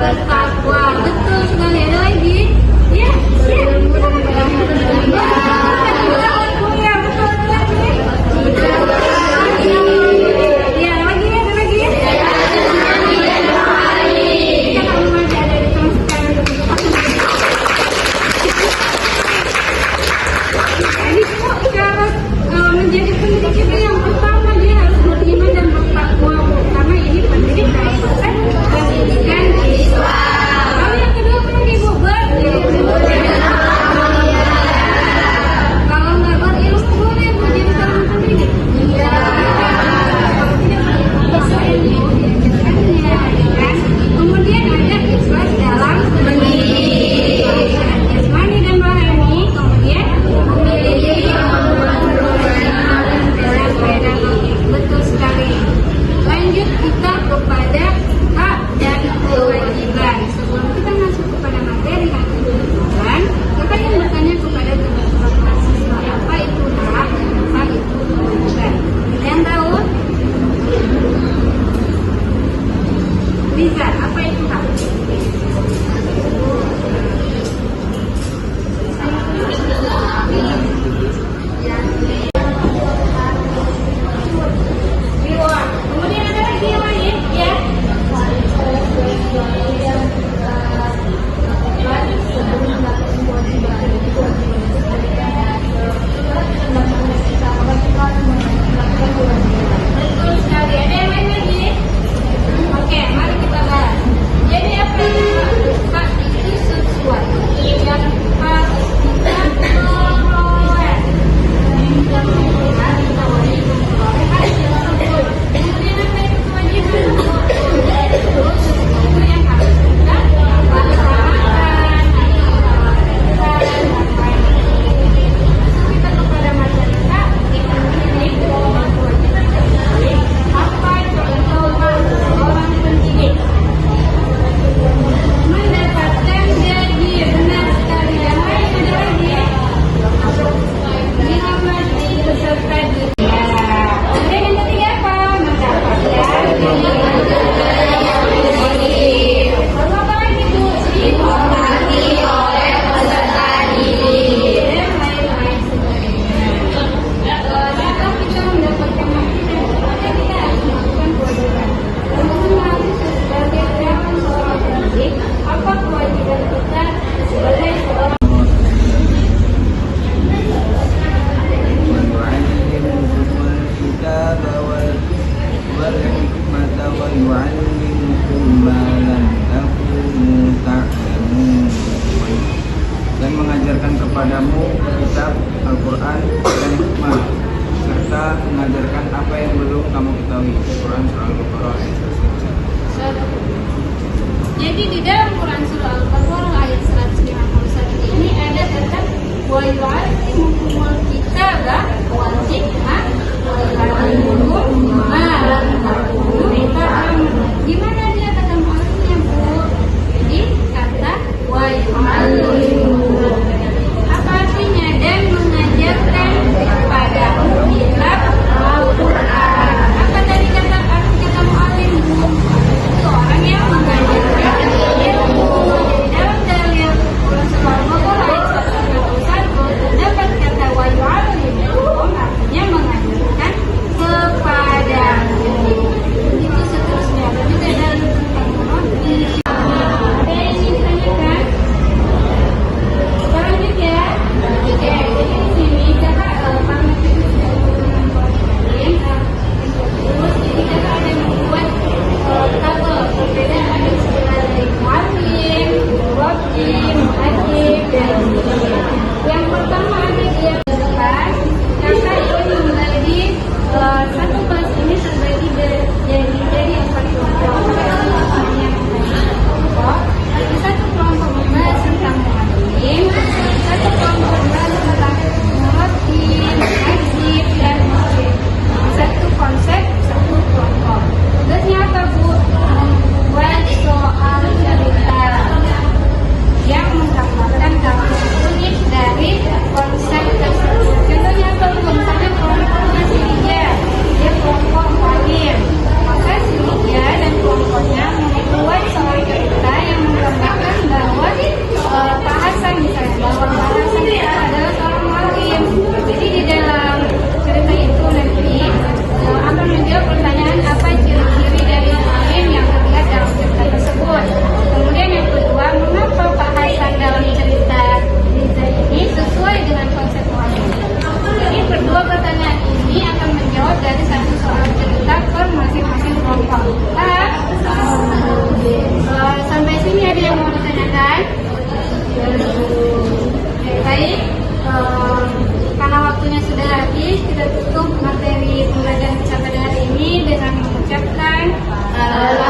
bertakwa. Betul sekali. Ada lagi? Ya, ya. Ya, betul. Ada lagi? Ya, lagi ya, ada lagi ya. Kalau masih ada di tengah sekarang. Jadi cara menjadi pendidik itu yang pertama dia harus beriman dan bertakwa. Karena ini pendidikan itu kan pendidikan Islam. Lalu yang kedua apa lagi Bu? Kalau nggak berilmu boleh Bu jadi seorang pendidik? Iya. Kalau tidak bisa ilmu diajarkannya, kan? Kemudian ada ikhlas dalam mendidik. Jasmani dan rohani. Kemudian memiliki betul sekali. Lanjut kita kepada hak dan kewajiban. Sebelum kita masuk kepada materi hak dan kewajiban, kita ingin bertanya kepada teman-teman mahasiswa, apa itu hak, apa itu kewajiban? Yang tahu? Liza, apa itu hak? Kemudian ada lagi yang lain, ya. Betul sekali. Ada yang lain lagi? Oke, mari kita bahas. Jadi apa hak itu sesuatu yang harus kita peroleh. Yang kita wajib memperoleh hasil. Kemudian apa itu kewajiban? Itu sesuatu yang harus kita laksanakan. Kita kepada masyarakat ini bahwa kewajiban tersebut apa contoh seorang pendidik mendapatkan gaji. Benar sekali. Yang lain ada lagi? Dihormati beserta dia. Kemudian yang ketiga apa? Mendapatkan apa lagi Bu? Dihormati oleh peserta didik. Dan lain-lain sebagainya. Setelah kita mendapatkan hak dan kewajiban, kita harus melakukan kewajiban. Teman-teman, sebagai calon seorang pendidik, apa kewajiban kita sebagai seorang الكتاب والحكمة ويعلمكم ما لم تكونوا تعلمون dan mengajarkan kepadamu kitab Al-Quran dan hikmah serta mengajarkan apa yang belum kamu ketahui. Quran Surah Al-Baqarah ayat 151. Jadi di dalam Quran Surah Al-Baqarah ayat 151 ini ada kata wa yu'allimukumul kitaba wal hikmah wa yu'allimukum ma lam takunu ta'lamun. Gimana dia kata mu'allimnya Bu? Jadi kata wa yu'allimukum. Apa artinya? Dan mengajarkan kepadamu kitab Al-Quran. Apa tadi kata mu'allim Bu? Itu orang yang mengajarkan ilmu. Jadi dalam dalil Quran Surah Al-Baqarah ayat 151 terdapat kata wa yu'allimukum, artinya mengajarkan kepada mengucapkan